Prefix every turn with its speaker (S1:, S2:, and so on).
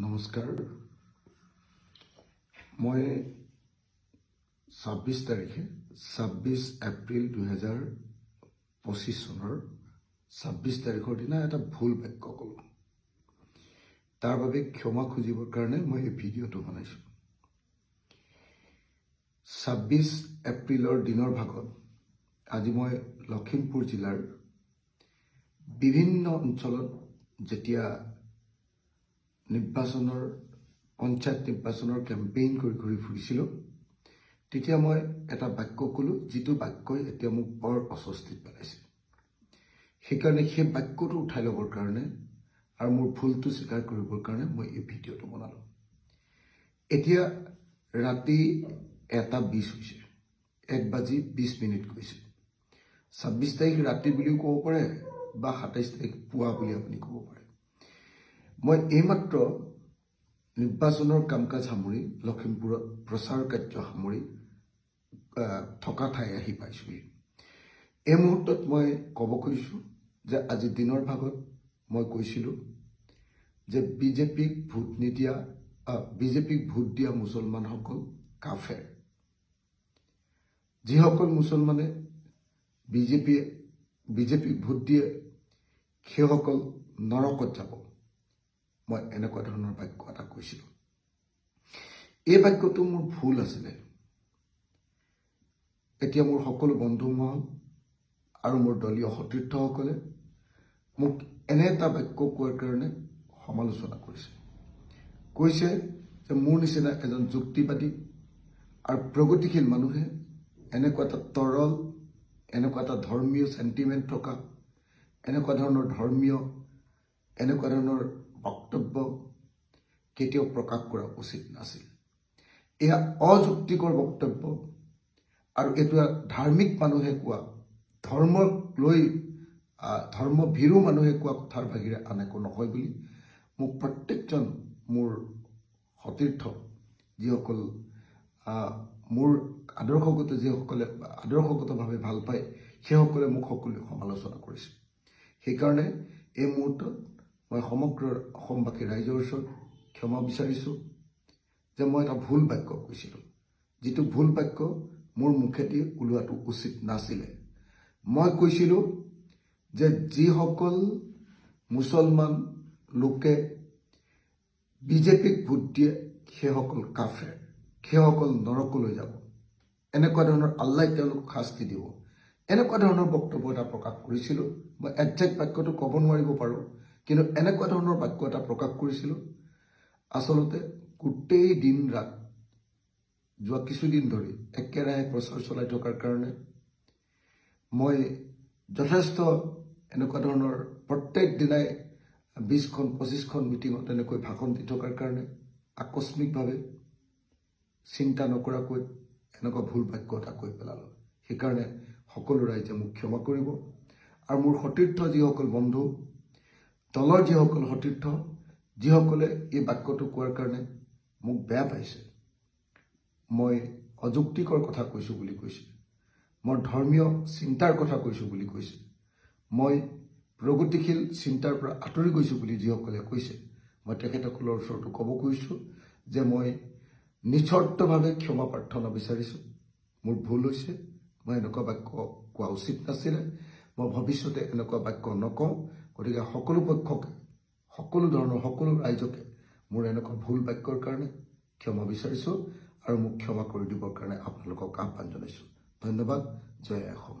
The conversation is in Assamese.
S1: নমস্কাৰ। মই 26 তাৰিখে 26 এপ্ৰিল 2025 চনৰ 26 তাৰিখৰ দিনা এটা ভুল বাক্য ক'লোঁ। তাৰ বাবে ক্ষমা খুজিবৰ কাৰণে মই এই ভিডিঅ'টো বনাইছোঁ। 26 এপ্ৰিলৰ দিনৰ ভাগত আজি মই লখিমপুৰ জিলাৰ বিভিন্ন অঞ্চলত যেতিয়া পঞ্চায়ত নিৰ্বাচনৰ কেম্পেইন কৰি ঘূৰি ফুৰিছিলোঁ, তেতিয়া মই এটা বাক্য ক'লোঁ, যিটো বাক্যই এতিয়া মোক বৰ অস্বস্তিত পেলাইছে। সেইকাৰণে সেই বাক্যটো উঠাই ল'বৰ কাৰণে আৰু মোৰ ভুলটো স্বীকাৰ কৰিবৰ কাৰণে মই এই ভিডিঅ'টো বনালোঁ। এতিয়া ৰাতি 1:20 হৈছে, 1:20 গৈছে। 26 তাৰিখ ৰাতি বুলিও ক'ব পাৰে বা 27 তাৰিখ পুৱা বুলি আপুনি ক'ব পাৰে। মই এইমাত্ৰ নিৰ্বাচনৰ কাম কাজ সামৰি লখিমপুৰত প্ৰচাৰ কাৰ্য সামৰি থকা ঠাই আহি পাইছোঁহি। এই মুহূৰ্তত মই ক'ব খুজিছোঁ যে আজি দিনৰ ভাগত মই কৈছিলোঁ যে বিজেপিক ভোট দিয়া মুছলমানসকল কাফেৰ। যিসকল মুছলমানে বিজেপিক ভোট দিয়ে সেইসকল নৰকত যাব। মই এনেকুৱা ধৰণৰ বাক্য এটা কৈছিলোঁ। এই বাক্যটো মোৰ ভুল আছিলে। এতিয়া মোৰ সকলো বন্ধু মহল আৰু মোৰ দলীয় সতীৰ্থসকলে মোক এনে এটা বাক্য কোৱাৰ কাৰণে সমালোচনা কৰিছে। কৈছে যে মোৰ নিচিনা এজন যুক্তিবাদী আৰু প্ৰগতিশীল মানুহে এনেকুৱা এটা তৰল, এনেকুৱা এটা ধৰ্মীয় চেণ্টিমেণ্ট থকা, এনেকুৱা ধৰণৰ বক্তব্য কেতিয়াও প্ৰকাশ কৰা উচিত নাছিল। এয়া অযুক্তিকৰ বক্তব্য আৰু এইটো ধাৰ্মিক মানুহে কোৱা, ধৰ্মভীৰু মানুহে কোৱা কথাৰ বাহিৰে আন একো নহয় বুলি মোক প্ৰত্যেকজন মোৰ সতীৰ্থ, যিসকল মোৰ আদৰ্শগতভাৱে ভাল পায়, সেইসকলে মোক সকলোৱে সমালোচনা কৰিছে। সেইকাৰণে এই মুহূৰ্তত মই সমগ্ৰ অসমবাসী ৰাইজৰ ওচৰত ক্ষমা বিচাৰিছোঁ যে মই এটা ভুল বাক্য কৈছিলোঁ, যিটো ভুল বাক্য মোৰ মুখেদি ওলোৱাটো উচিত নাছিলে। মই কৈছিলোঁ যে যিসকল মুছলমান লোকে বিজেপিক ভোট দিয়ে সেইসকল কাফেৰ, সেইসকল নৰকলৈ যাব। এনেকুৱা ধৰণৰ আল্লাই তেওঁলোকক শাস্তি দিব, এনেকুৱা ধৰণৰ বক্তব্য এটা প্ৰকাশ কৰিছিলোঁ। মই একজেক্ট বাক্যটো ক'ব নোৱাৰিব পাৰোঁ, কিন্তু এনেকুৱা ধৰণৰ বাক্য এটা প্ৰকাশ কৰিছিলোঁ। আচলতে গোটেই দিন ৰাত যোৱা কিছুদিন ধৰি একেৰাহে প্ৰচাৰ চলাই থকাৰ কাৰণে মই যথেষ্ট এনেকুৱা ধৰণৰ প্ৰত্যেক দিনাই 20খন-25খন মিটিঙত এনেকৈ ভাষণ দি থকাৰ কাৰণে আকস্মিকভাৱে চিন্তা নকৰাকৈ এনেকুৱা ভুল বাক্য এটা কৈ পেলালোঁ। সেইকাৰণে সকলো ৰাইজে মোক ক্ষমা কৰিব। আৰু মোৰ সতীৰ্থ যিসকল বন্ধু, দলৰ যিসকল সতীৰ্থ, যিসকলে এই বাক্যটো কোৱাৰ কাৰণে মোক বেয়া পাইছে, মই অযুক্তিকৰ কথা কৈছোঁ বুলি কৈছে, মই ধৰ্মীয় চিন্তাৰ কথা কৈছোঁ বুলি কৈছে, মই প্ৰগতিশীল চিন্তাৰ পৰা আঁতৰি গৈছোঁ বুলি যিসকলে কৈছে, মই তেখেতসকলৰ ওচৰতো ক'ব খুজিছোঁ যে মই নিস্বাৰ্থভাৱে ক্ষমা প্ৰাৰ্থনা বিচাৰিছোঁ। মোৰ ভুল হৈছে, মই এনেকুৱা বাক্য কোৱা উচিত নাছিলে। মই ভৱিষ্যতে এনেকুৱা বাক্য নকওঁ। গতিকে সকলো পক্ষকে, সকলো ৰাইজকে মোৰ এনেকুৱা ভুল বাক্যৰ কাৰণে ক্ষমা বিচাৰিছোঁ আৰু মোক ক্ষমা কৰি দিবৰ কাৰণে আপোনালোকক আহ্বান জনাইছোঁ। ধন্যবাদ। জয় অসম।